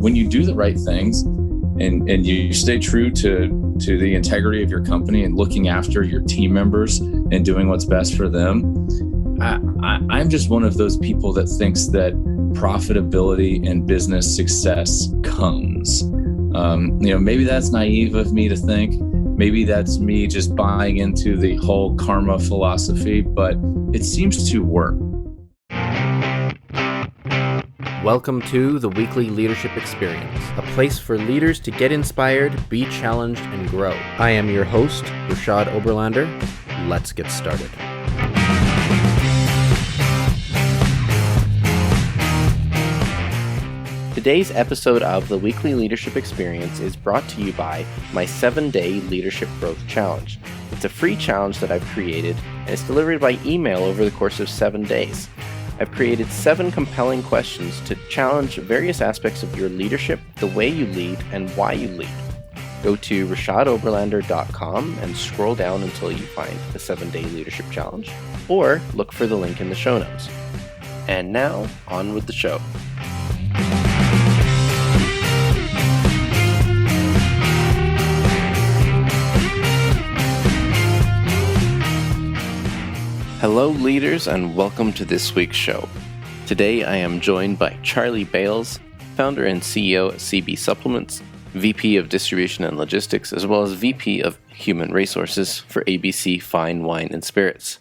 when you do the right things and you stay true to the integrity of your company and looking after your team members and doing what's best for them, I'm just one of those people that thinks that profitability and business success comes. Maybe that's naive of me to think. Maybe that's me just buying into the whole karma philosophy, but it seems to work. Welcome to the Weekly Leadership Experience, a place for leaders to get inspired, be challenged, and grow. I am your host, Rashad Oberlander. Let's get started. Today's episode of the Weekly Leadership Experience is brought to you by my 7-day Leadership Growth Challenge. It's a free challenge that I've created, and it's delivered by email over the course of 7 days. I've created 7 compelling questions to challenge various aspects of your leadership, the way you lead, and why you lead. Go to rashadoberlander.com and scroll down until you find the 7-day Leadership Challenge, or look for the link in the show notes. And now, on with the show. Hello, leaders, and welcome to this week's show. Today, I am joined by Charlie Bales, founder and CEO at CB Supplements, VP of Distribution and Logistics, as well as VP of Human Resources for ABC Fine Wine and Spirits.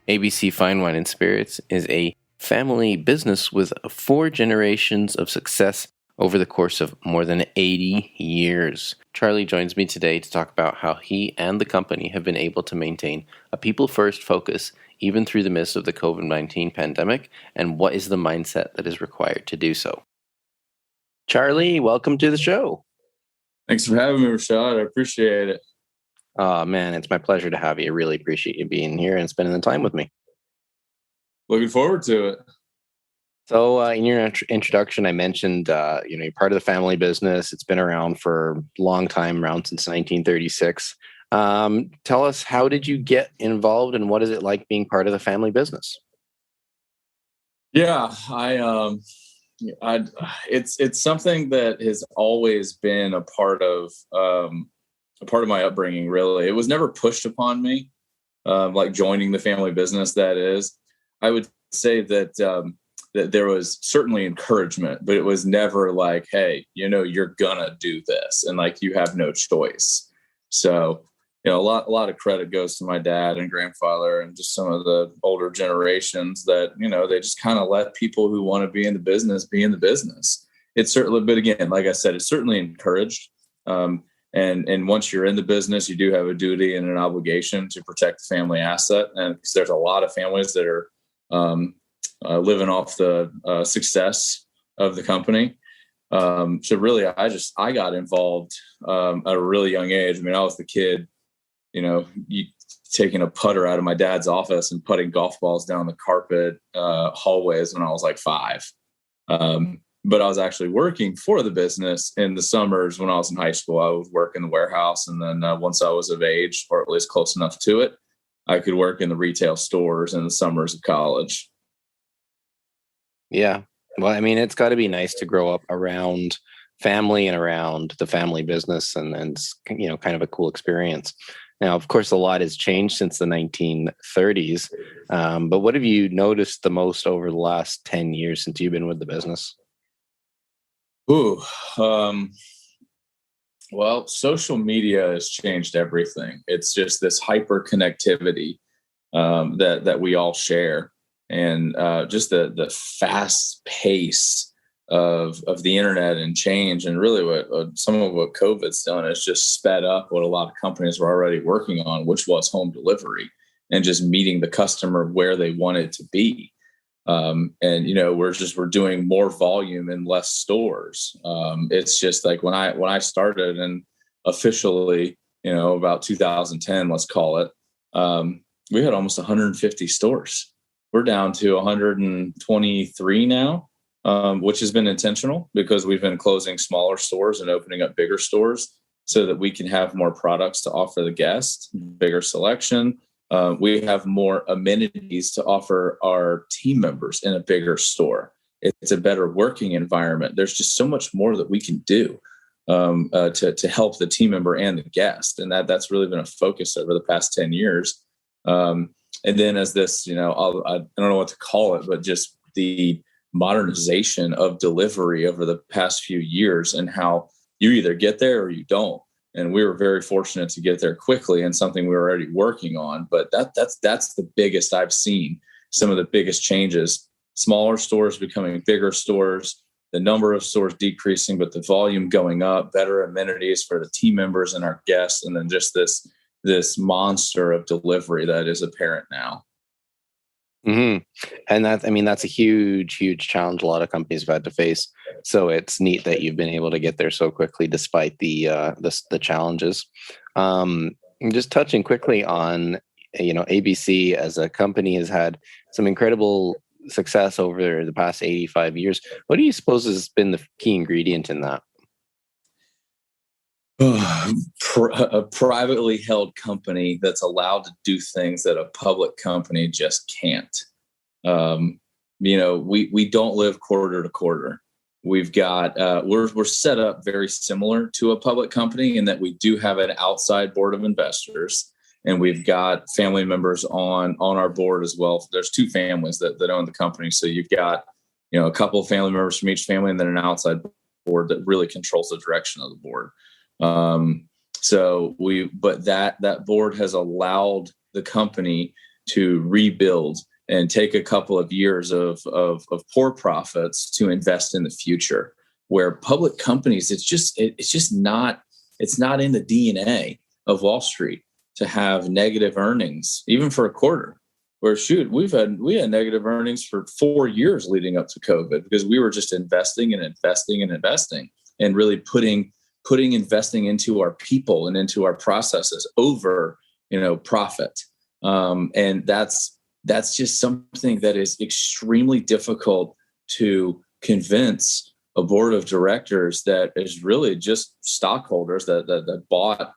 ABC Fine Wine and Spirits is a family business with 4 generations of success over the course of more than 80 years. Charlie joins me today to talk about how he and the company have been able to maintain a people-first focus even through the midst of the COVID-19 pandemic, and what is the mindset that is required to do so. Charlie, welcome to the show. Thanks for having me, Rashad. I appreciate it. Oh, man, it's my pleasure to have you. I really appreciate you being here and spending the time with me. Looking forward to it. So in your introduction, I mentioned, you're part of the family business. It's been around for a long time, around since 1936. Tell us, how did you get involved and what is it like being part of the family business? Yeah, it's something that has always been a part of my upbringing. Really, it was never pushed upon me, like joining the family business. That is, I would say that there was certainly encouragement, but it was never like, hey, you're gonna do this, and like you have no choice. So. A lot of credit goes to my dad and grandfather and just some of the older generations that, they just kind of let people who want to be in the business be in the business. It's certainly, but again, like I said, it's certainly encouraged. And once you're in the business, you do have a duty and an obligation to protect the family asset. And because there's a lot of families that are living off the success of the company. So really, I got involved at a really young age. I mean, I was the kid, taking a putter out of my dad's office and putting golf balls down the carpet hallways when I was like 5. But I was actually working for the business in the summers when I was in high school. I would work in the warehouse. And then once I was of age, or at least close enough to it, I could work in the retail stores in the summers of college. Yeah. Well, I mean, it's got to be nice to grow up around family and around the family business and kind of a cool experience. Now, of course, a lot has changed since the 1930s, but what have you noticed the most over the last 10 years since you've been with the business? Well, social media has changed everything. It's just this hyper connectivity that we all share, and just the fast pace of the internet and change, and really what some of what COVID's done is just sped up what a lot of companies were already working on, which was home delivery and just meeting the customer where they wanted to be. And we're doing more volume in less stores. It's just like when I started, and officially, about 2010, let's call it, we had almost 150 stores. We're down to 123 now. Which has been intentional because we've been closing smaller stores and opening up bigger stores so that we can have more products to offer the guests, bigger selection. We have more amenities to offer our team members in a bigger store. It's a better working environment. There's just so much more that we can do to help the team member and the guest. And that's really been a focus over the past 10 years. And then as this, I don't know what to call it, but just the modernization of delivery over the past few years, and how you either get there or you don't. And we were very fortunate to get there quickly, and something we were already working on. But that's the biggest I've seen. Some of the biggest changes: smaller stores becoming bigger stores, the number of stores decreasing, but the volume going up, better amenities for the team members and our guests, and then just this monster of delivery that is apparent now. Mm-hmm. And that's a huge, huge challenge a lot of companies have had to face. So it's neat that you've been able to get there so quickly despite the challenges. Just touching quickly on, ABC as a company has had some incredible success over the past 85 years. What do you suppose has been the key ingredient in that? A privately held company that's allowed to do things that a public company just can't. We don't live quarter to quarter. We've got we're set up very similar to a public company in that we do have an outside board of investors, and we've got family members on our board as well. There's two families that own the company, so you've got a couple of family members from each family, and then an outside board that really controls the direction of the board. But that board has allowed the company to rebuild and take a couple of years of poor profits to invest in the future, where public companies, it's not in the DNA of Wall Street to have negative earnings, even for a quarter. Where we had negative earnings for 4 years leading up to COVID, because we were just investing and investing and investing, and really putting investing into our people and into our processes over, profit. And that's just something that is extremely difficult to convince a board of directors that is really just stockholders that bought,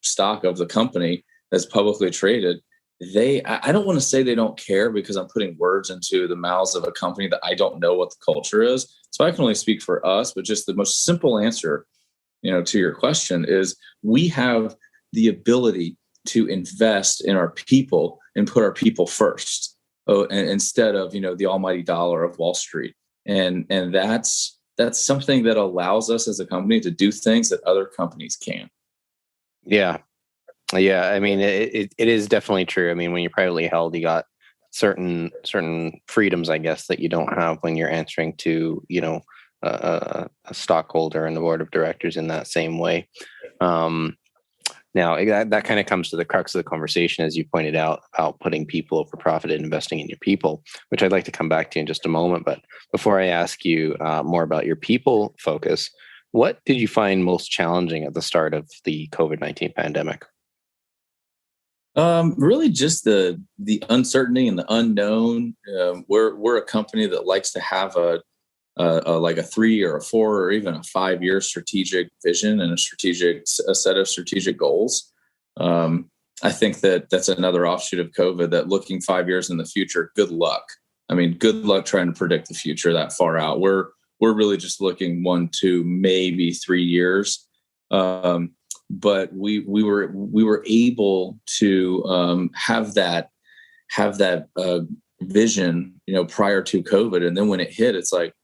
stock of the company that's publicly traded. I don't want to say they don't care, because I'm putting words into the mouths of a company that I don't know what the culture is. So I can only speak for us, but just the most simple answer, to your question is, we have the ability to invest in our people and put our people first, instead of, the almighty dollar of Wall Street. And that's something that allows us as a company to do things that other companies can't. Yeah. I mean, it is definitely true. I mean, when you're privately held, you got certain freedoms, I guess, that you don't have when you're answering to, a stockholder and the board of directors in that same way. Now, that kind of comes to the crux of the conversation, as you pointed out, about putting people over profit and investing in your people, which I'd like to come back to in just a moment. But before I ask you more about your people focus, what did you find most challenging at the start of the COVID-19 pandemic? Really just the uncertainty and the unknown. We're a company that likes to have like a 3 or a 4 or even a 5-year strategic vision and a set of strategic goals. I think that's another offshoot of COVID, that looking 5 years in the future, good luck. I mean, good luck trying to predict the future that far out. We're really just looking 1, 2, maybe 3 years. But we were able to have that vision, prior to COVID, and then when it hit, it's like,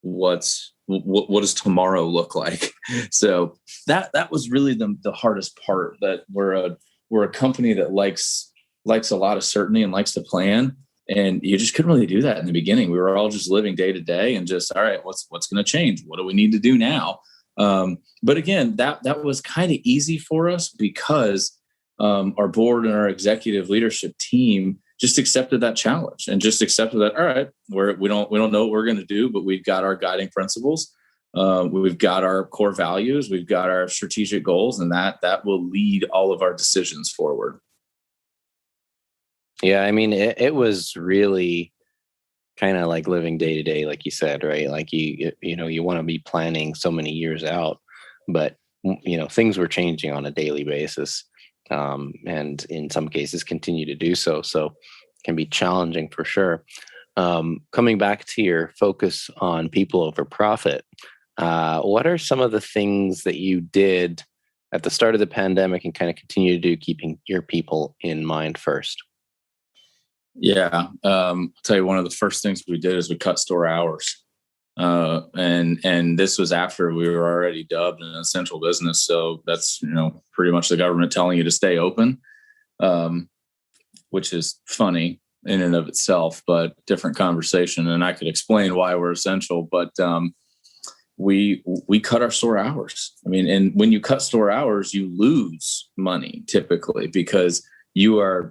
what does tomorrow look like? So that was really the hardest part. That we're a company that likes a lot of certainty and likes to plan, and you just couldn't really do that in the beginning. We were all just living day to day, and just, all right, what's going to change? What do we need to do now? But again, that was kind of easy for us, because our board and our executive leadership team just accepted that challenge and just accepted that, all right, we don't know what we're going to do, but we've got our guiding principles. We've got our core values. We've got our strategic goals, and that will lead all of our decisions forward. Yeah. I mean, it was really kind of like living day to day, like you said, right? Like you want to be planning so many years out, but things were changing on a daily basis, and in some cases continue to do so. So it can be challenging for sure. Coming back to your focus on people over profit, what are some of the things that you did at the start of the pandemic and kind of continue to do, keeping your people in mind first? Yeah. I'll tell you, one of the first things we did is we cut store hours. And this was after we were already dubbed an essential business. So that's, pretty much the government telling you to stay open, which is funny in and of itself, but different conversation. And I could explain why we're essential, but, we cut our store hours. I mean, and when you cut store hours, you lose money typically because you are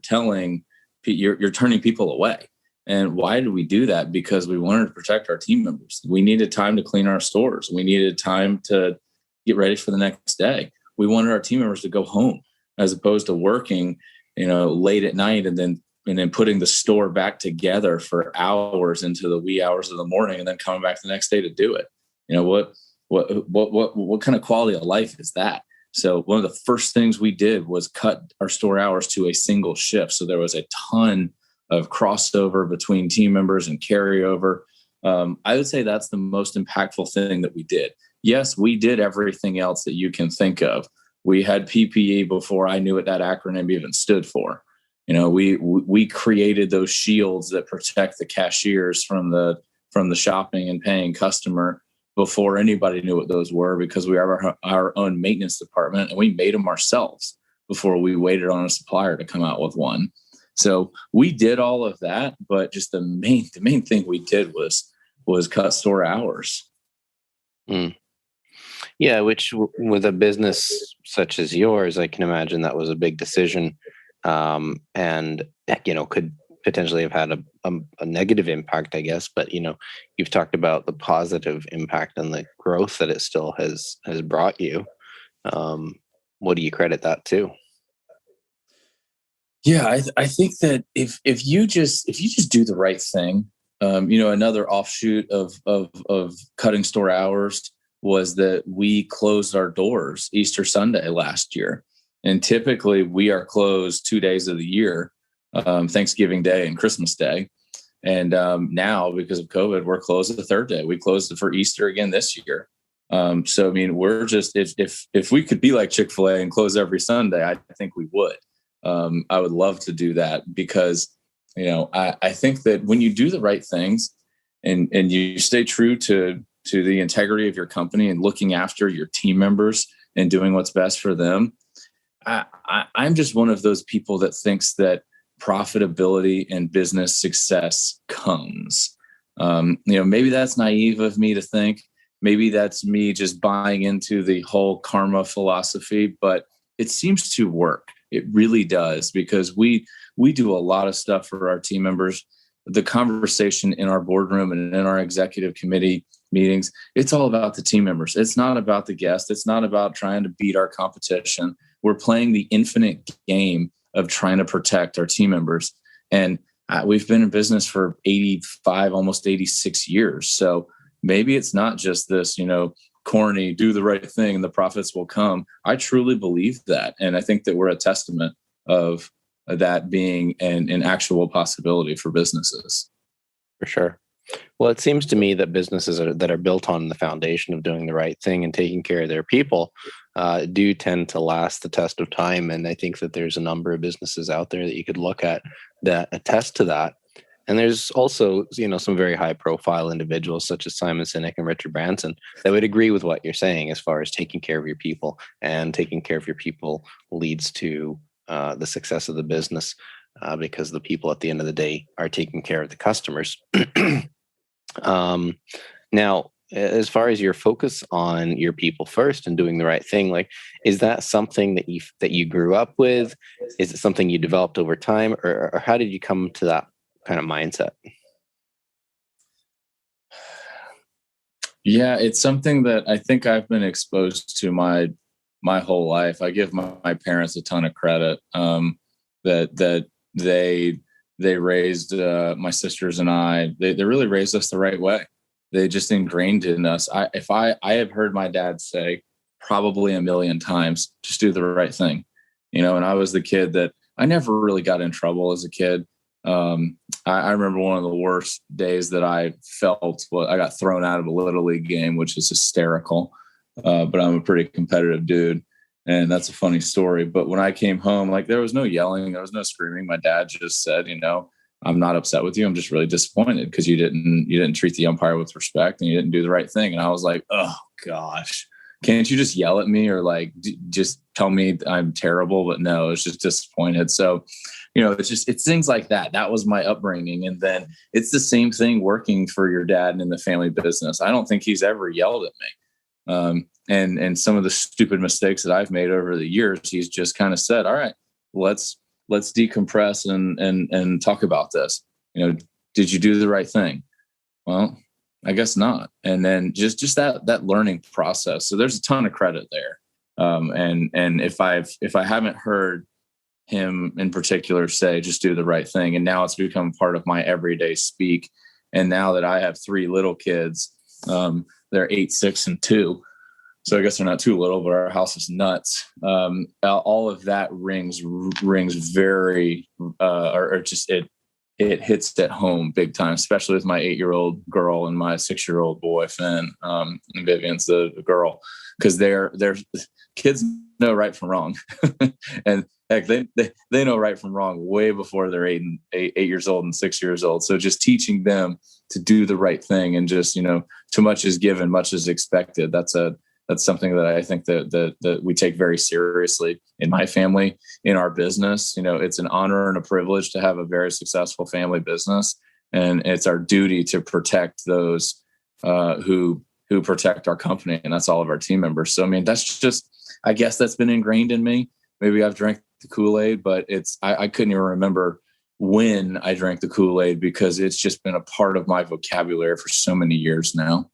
you're turning people away. And why did we do that? Because we wanted to protect our team members. We needed time to clean our stores. We needed time to get ready for the next day. We wanted our team members to go home as opposed to working, late at night and then putting the store back together for hours into the wee hours of the morning and then coming back the next day to do it. What kind of quality of life is that? So one of the first things we did was cut our store hours to a single shift. So there was a ton of crossover between team members and carryover. I would say that's the most impactful thing that we did. Yes, we did everything else that you can think of. We had PPE before I knew what that acronym even stood for. We created those shields that protect the cashiers from the shopping and paying customer before anybody knew what those were, because we have our own maintenance department and we made them ourselves before we waited on a supplier to come out with one. So we did all of that, but just the main thing we did was cut store hours. Mm. Yeah, which with a business such as yours, I can imagine that was a big decision, and could potentially have had a negative impact, I guess. But you've talked about the positive impact and the growth that it still has brought you. What do you credit that to? Yeah, I think that if you just do the right thing, another offshoot of cutting store hours was that we closed our doors Easter Sunday last year, and typically we are closed 2 days of the year, Thanksgiving Day and Christmas Day, and now because of COVID, we're closed the third day. We closed for Easter again this year. So I mean, we're just if we could be like Chick-fil-A and close every Sunday, I think we would. I would love to do that because, I think that when you do the right things and you stay true to the integrity of your company and looking after your team members and doing what's best for them, I'm just one of those people that thinks that profitability and business success comes. Maybe that's naive of me to think. Maybe that's me just buying into the whole karma philosophy, but it seems to work. It really does, because we do a lot of stuff for our team members. The conversation in our boardroom and in our executive committee meetings, it's all about the team members. It's not about the guest. It's not about trying to beat our competition. We're playing the infinite game of trying to protect our team members. And we've been in business for 85, almost 86 years. So maybe it's not just this, corny, do the right thing and the profits will come. I truly believe that. And I think that we're a testament of that being an actual possibility for businesses. For sure. Well, it seems to me that businesses that are built on the foundation of doing the right thing and taking care of their people do tend to last the test of time. And I think that there's a number of businesses out there that you could look at that attest to that. And there's also, some very high profile individuals such as Simon Sinek and Richard Branson that would agree with what you're saying as far as taking care of your people, and taking care of your people leads to the success of the business, because the people at the end of the day are taking care of the customers. Now, as far as your focus on your people first and doing the right thing, is that something that you grew up with? Is it something you developed over time, or how did you come to that kind of mindset? Yeah, it's something that I think I've been exposed to my whole life. I give my parents a ton of credit, that they raised my sisters and I. They really raised us the right way. They just ingrained it in us. I have heard my dad say probably a million times, just do the right thing. And I was the kid that I never really got in trouble as a kid. I remember one of the worst days that I felt. Well, I got thrown out of a little league game, which is hysterical. But I'm a pretty competitive dude, and that's a funny story. But when I came home, like, there was no yelling, there was no screaming. My dad just said, I'm not upset with you. I'm just really disappointed because you didn't treat the umpire with respect and you didn't do the right thing. And I was like, oh gosh, can't you just yell at me or like just tell me I'm terrible? But no, it's just disappointed. So, it's things like that. That was my upbringing. And then it's the same thing working for your dad in the family business. I don't think he's ever yelled at me. And some of the stupid mistakes that I've made over the years, he's just kind of said, all right, let's decompress and talk about this. Did you do the right thing? Well, I guess not. And then just that learning process. So there's a ton of credit there. And if I haven't heard him in particular say, just do the right thing. And now it's become part of my everyday speak. And now that I have 3 little kids, they're 8, 6, and 2. So I guess they're not too little, but our house is nuts. All of that rings very, it hits at home big time, especially with my 8-year-old girl and my 6-year-old boy, Finn, and Vivian's the girl, because they're kids know right from wrong. And heck, they know right from wrong way before they're 8 years old and 6 years old. So just teaching them to do the right thing and just, too much is given, much is expected. That's something that I think that we take very seriously in my family, in our business. It's an honor and a privilege to have a very successful family business. And it's our duty to protect those who protect our company. And that's all of our team members. So, that's just, I guess that's been ingrained in me. Maybe I've drank the Kool-Aid, but I couldn't even remember when I drank the Kool-Aid because it's just been a part of my vocabulary for so many years now.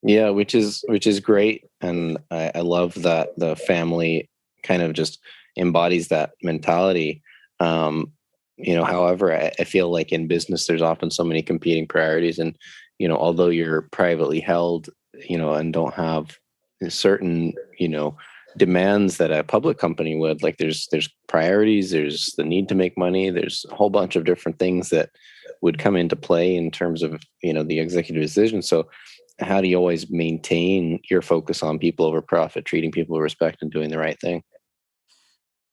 Yeah, which is great. And I love that the family kind of just embodies that mentality. However, I feel like in business, there's often so many competing priorities. And, although you're privately held, and don't have certain, demands that a public company would, like there's priorities, there's the need to make money, there's a whole bunch of different things that would come into play in terms of, the executive decision. So how do you always maintain your focus on people over profit, treating people with respect and doing the right thing?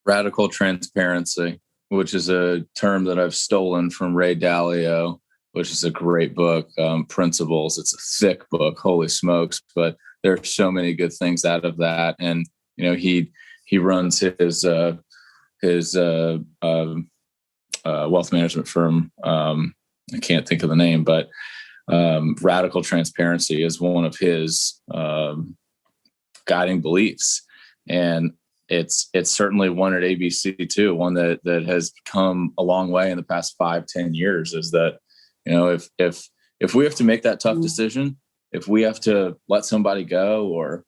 Radical transparency, which is a term that I've stolen from Ray Dalio, which is a great book, Principles. It's a thick book, holy smokes, but there are so many good things out of that. And, he runs his wealth management firm. I can't think of the name, but radical transparency is one of his guiding beliefs. And it's certainly one at ABC too, one that has come a long way in the past 5-10 years, is that, if we have to make that tough decision, if we have to let somebody go or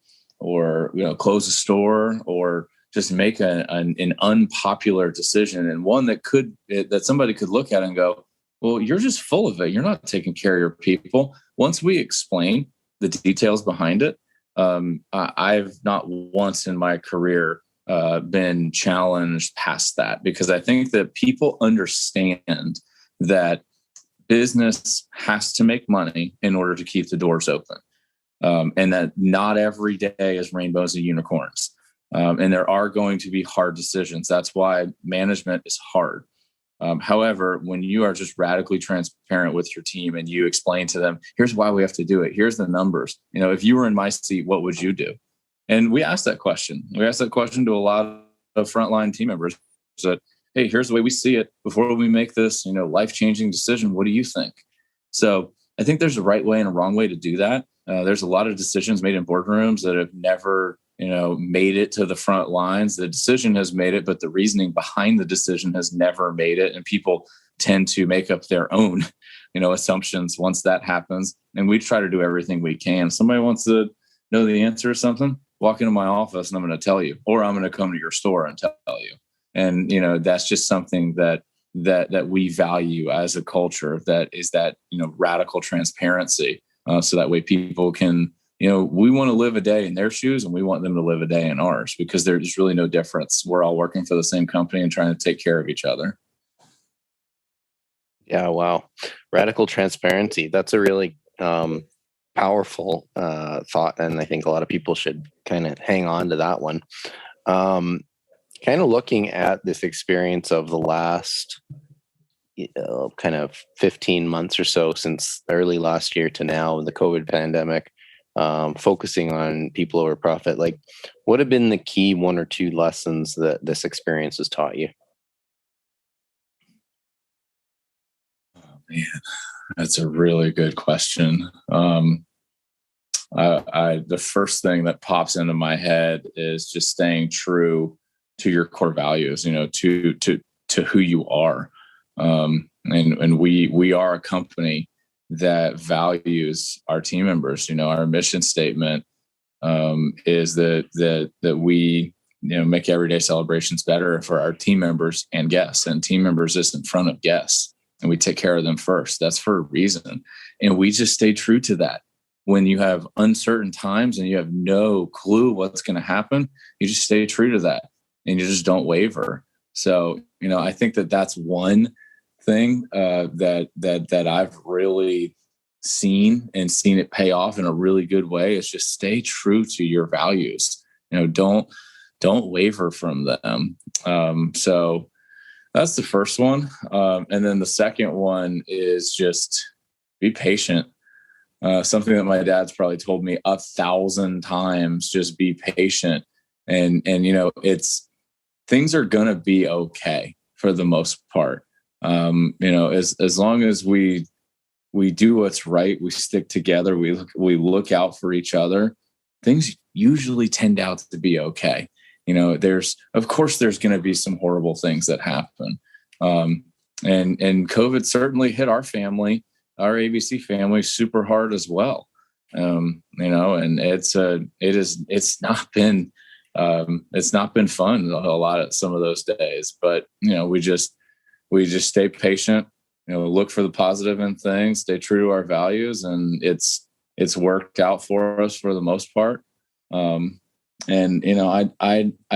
close a store or just make an unpopular decision, and one that somebody could look at and go, well, you're just full of it. You're not taking care of your people. Once we explain the details behind it, I've not once in my career been challenged past that, because I think that people understand that business has to make money in order to keep the doors open, and that not every day is rainbows and unicorns, and there are going to be hard decisions. That's why management is hard. However, when you are just radically transparent with your team and you explain to them, here's why we have to do it, here's the numbers. If you were in my seat, what would you do? And we asked that question. We asked that question to a lot of frontline team members. That, hey, here's the way we see it. Before we make this, life-changing decision, what do you think? So I think there's a right way and a wrong way to do that. There's a lot of decisions made in boardrooms that have never made it to the front lines. The decision has made it, but the reasoning behind the decision has never made it. And people tend to make up their own, assumptions once that happens. And we try to do everything we can. If somebody wants to know the answer to something, walk into my office and I'm going to tell you, or I'm going to come to your store and tell you. And, that's just something that we value as a culture, that is that, radical transparency. So that way people can, we want to live a day in their shoes and we want them to live a day in ours, because there's really no difference. We're all working for the same company and trying to take care of each other. Yeah, wow. Radical transparency. That's a really powerful thought. And I think a lot of people should kind of hang on to that one. Um, Kind of looking at this experience of the last kind of 15 months or so since early last year to now, the COVID pandemic, focusing on people over profit, like what have been the key one or two lessons that this experience has taught you? Man, that's a really good question. The first thing that pops into my head is just staying true to your core values, to who you are. And we are a company that values our team members. Our mission statement is that we make everyday celebrations better for our team members and guests, and team members is in front of guests, and we take care of them first. That's for a reason, and we just stay true to that. When you have uncertain times and you have no clue what's going to happen, you just stay true to that and you just don't waver. So, I think that that's one thing that I've really seen it pay off in a really good way, is just stay true to your values. Don't waver from them. So that's the first one. And then the second one is just be patient. Something that my dad's probably told me 1,000 times, just be patient. And things are going to be okay for the most part. As long as we do what's right, we stick together, we look out for each other, things usually tend out to be okay. Of course there's going to be some horrible things that happen. And COVID certainly hit our family, our ABC family, super hard as well. And it's not been fun a lot of some of those days, but we just stay patient, look for the positive in things, stay true to our values, and it's worked out for us for the most part. I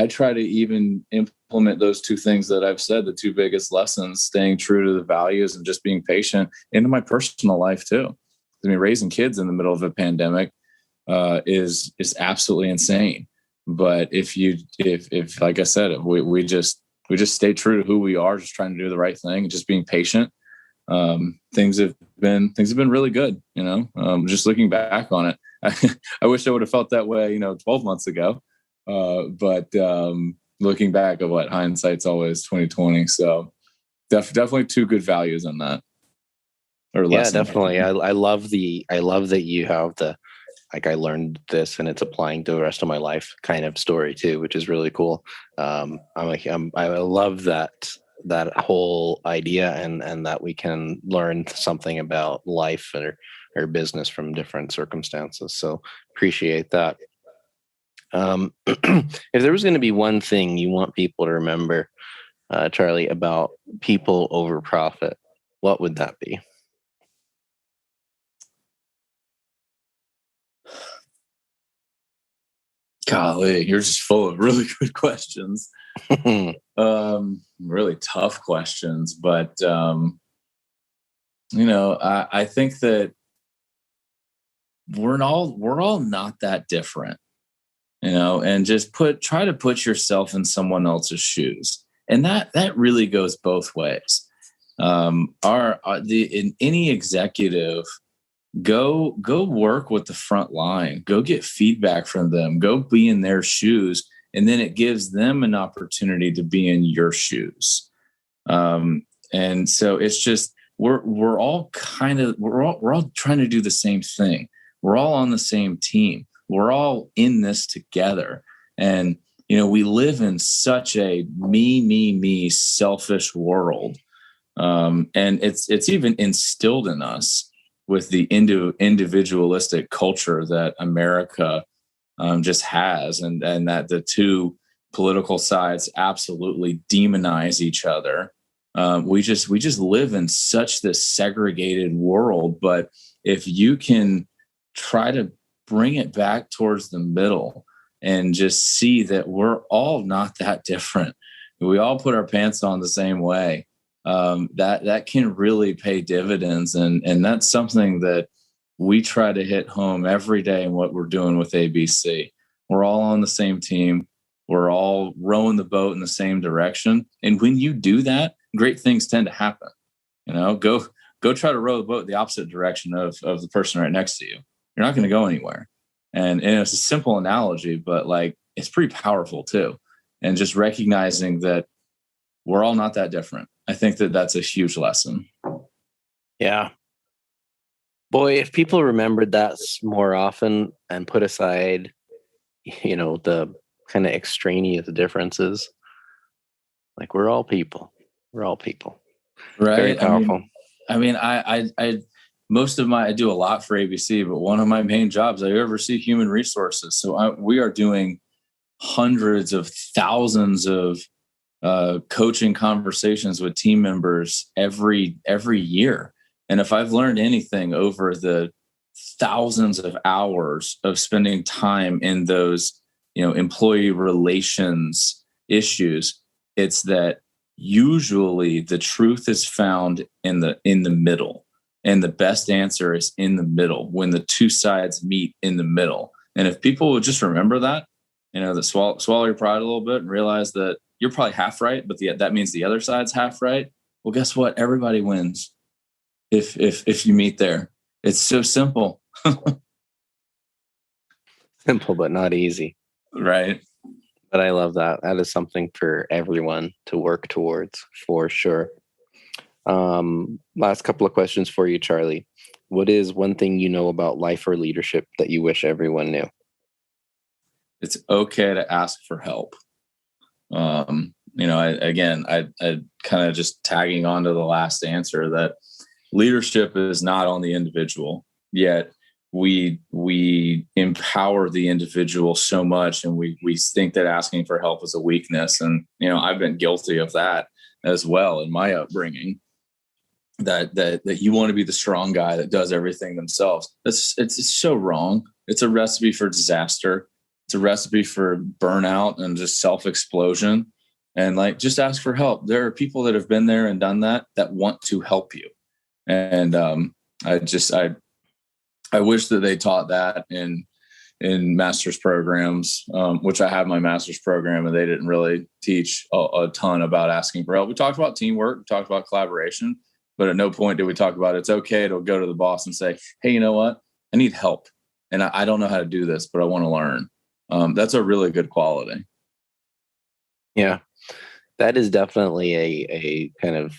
try to even implement those two things that I've said, the two biggest lessons, staying true to the values and just being patient, into my personal life too. I mean, raising kids in the middle of a pandemic is absolutely insane. But if like I said, we just stay true to who we are, just trying to do the right thing, and just being patient, things have been really good. Just looking back on it, I wish I would have felt that way, 12 months ago. But looking back at hindsight's always 2020. So definitely two good values on that. Yeah, definitely. I love that you have the, like, I learned this and it's applying to the rest of my life kind of story too, which is really cool. I love that whole idea, and that we can learn something about life or business from different circumstances. So appreciate that. If there was going to be one thing you want people to remember, Charlie, about people over profit, what would that be? Golly, you're just full of really good questions. Really tough questions, but I think that we're all not that different, and just try to put yourself in someone else's shoes, and that really goes both ways. In any executive, go work with the front line, go get feedback from them, go be in their shoes, and then it gives them an opportunity to be in your shoes. And so it's just we're all trying to do the same thing. We're all on the same team. We're all in this together. And we live in such a me selfish world. And it's even instilled in us with the individualistic culture that America just has, and that the two political sides absolutely demonize each other. We just live in such this segregated world. But if you can try to bring it back towards the middle and just see that we're all not that different, we all put our pants on the same way. that can really pay dividends. And that's something that we try to hit home every day in what we're doing with ABC. We're all on the same team. We're all rowing the boat in the same direction. And when you do that, great things tend to happen. Go try to row the boat the opposite direction of the person right next to you. You're not going to go anywhere. And it's a simple analogy, but like it's pretty powerful too. And just recognizing that we're all not that different. I think that that's a huge lesson. Yeah. Boy, if people remembered that more often and put aside, the kind of extraneous differences, like we're all people. We're all people. Right. Very powerful. I do a lot for ABC, but one of my main jobs, I oversee human resources. So we are doing hundreds of thousands of coaching conversations with team members every year. And if I've learned anything over the thousands of hours of spending time in those, employee relations issues, it's that usually the truth is found in the middle, and the best answer is in the middle when the two sides meet in the middle. And if people would just remember that, that swallow your pride a little bit and realize that you're probably half right, but that means the other side's half right. Well, guess what? Everybody wins if you meet there. It's so simple. Simple, but not easy. Right. But I love that. That is something for everyone to work towards, for sure. Last couple of questions for you, Charlie. What is one thing you know about life or leadership that you wish everyone knew? It's okay to ask for help. I kind of just tagging on to the last answer that leadership is not on the individual, yet we empower the individual so much, and we think that asking for help is a weakness. And I've been guilty of that as well in my upbringing. That you want to be the strong guy that does everything themselves. It's so wrong. It's a recipe for disaster. It's a recipe for burnout and just self-explosion. And just ask for help. There are people that have been there and done that want to help you. And I wish that they taught that in master's programs, which I have my master's program, and they didn't really teach a ton about asking for help. We talked about teamwork, we talked about collaboration, but at no point did we talk about it's okay to go to the boss and say, hey, you know what? I need help. And I don't know how to do this, but I want to learn. That's a really good quality. Yeah, that is definitely a kind of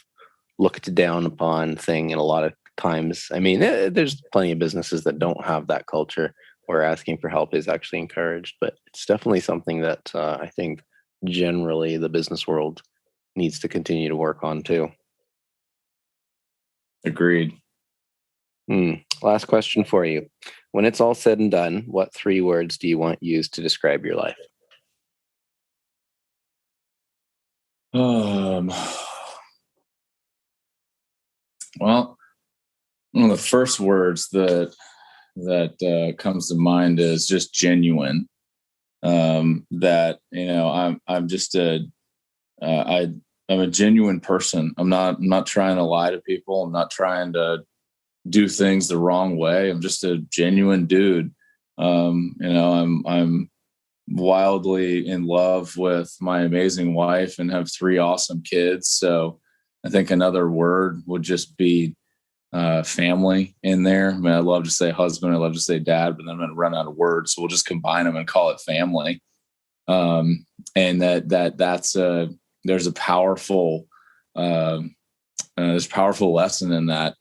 looked down upon thing in a lot of times. I mean, there's plenty of businesses that don't have that culture where asking for help is actually encouraged, but it's definitely something that I think generally the business world needs to continue to work on too. Agreed. Last question for you. When it's all said and done, what 3 words do you want used to describe your life? Well, one of the first words that comes to mind is just genuine. That I'm just I'm a genuine person. I'm not trying to lie to people. I'm not trying to do things the wrong way. I'm just a genuine dude. I'm wildly in love with my amazing wife and have 3 awesome kids. So I think another word would just be family in there. I mean, I love to say husband, I love to say dad, but then I'm going to run out of words. So we'll just combine them and call it family. And that's there's a powerful, there's powerful lesson in that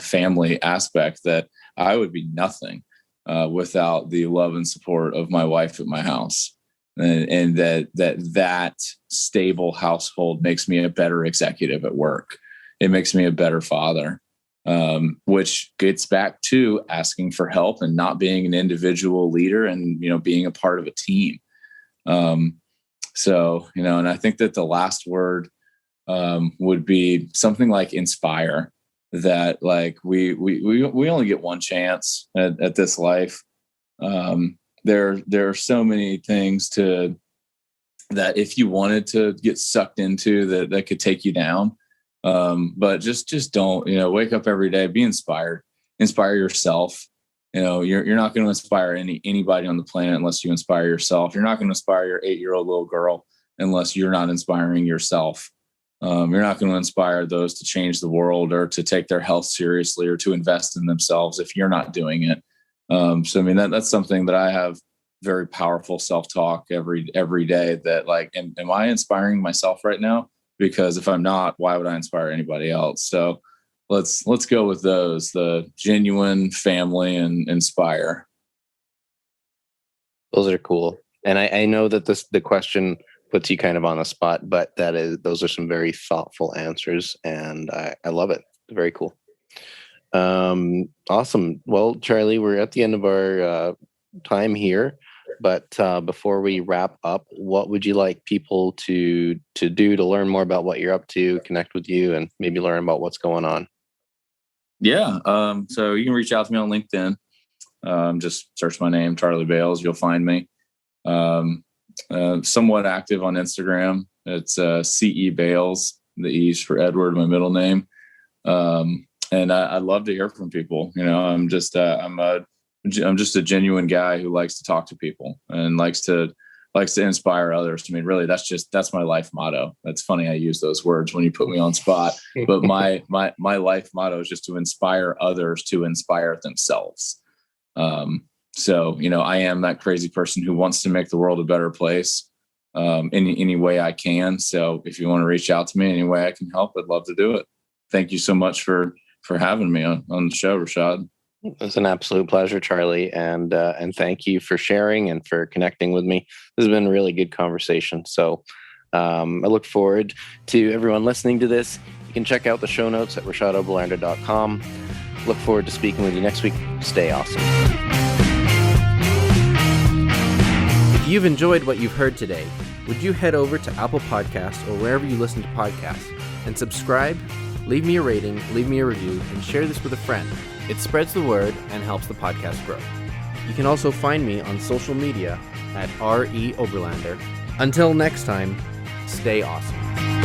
family aspect, that I would be nothing without the love and support of my wife at my house. And that stable household makes me a better executive at work. It makes me a better father, which gets back to asking for help and not being an individual leader and, being a part of a team. And I think that the last word would be something like inspire, that we only get one chance at this life. There are so many things to that if you wanted to get sucked into that could take you down. But just don't, wake up every day, be inspired, inspire yourself. You're not going to inspire anybody on the planet unless you inspire yourself. You're not going to inspire your 8-year-old little girl unless you're not inspiring yourself. You're not going to inspire those to change the world or to take their health seriously or to invest in themselves if you're not doing it. That's something that I have very powerful self-talk every day, that like, am I inspiring myself right now? Because if I'm not, why would I inspire anybody else? So let's go with those, the genuine, family, and inspire. Those are cool. And I know that the question puts you kind of on the spot, but those are some very thoughtful answers, and I love it. Very cool. Awesome. Well, Charlie, we're at the end of our time here, but before we wrap up, what would you like people to do to learn more about what you're up to, connect with you, and maybe learn about what's going on? Yeah. So you can reach out to me on LinkedIn. Just search my name, Charlie Bales. You'll find me. Somewhat active on Instagram. It's CE Bales. The E's for Edward, my middle name. And I'd love to hear from people. I'm just a genuine guy who likes to talk to people and likes to inspire others. Really, that's my life motto. That's funny I use those words when you put me on spot, but my life motto is just to inspire others to inspire themselves. So I am that crazy person who wants to make the world a better place, any way I can. So if you want to reach out to me any way I can help, I'd love to do it. Thank you so much for having me on the show, Rashad. It's an absolute pleasure, Charlie, and thank you for sharing and for connecting with me. This has been a really good conversation. So I look forward to everyone listening to this. You can check out the show notes at rashadobelander.com. Look forward to speaking with you next week. Stay awesome. If you've enjoyed what you've heard today, would you head over to Apple Podcasts or wherever you listen to podcasts and subscribe, leave me a rating, leave me a review, and share this with a friend. It spreads the word and helps the podcast grow. You can also find me on social media at RE Oberlander. Until next time, stay awesome.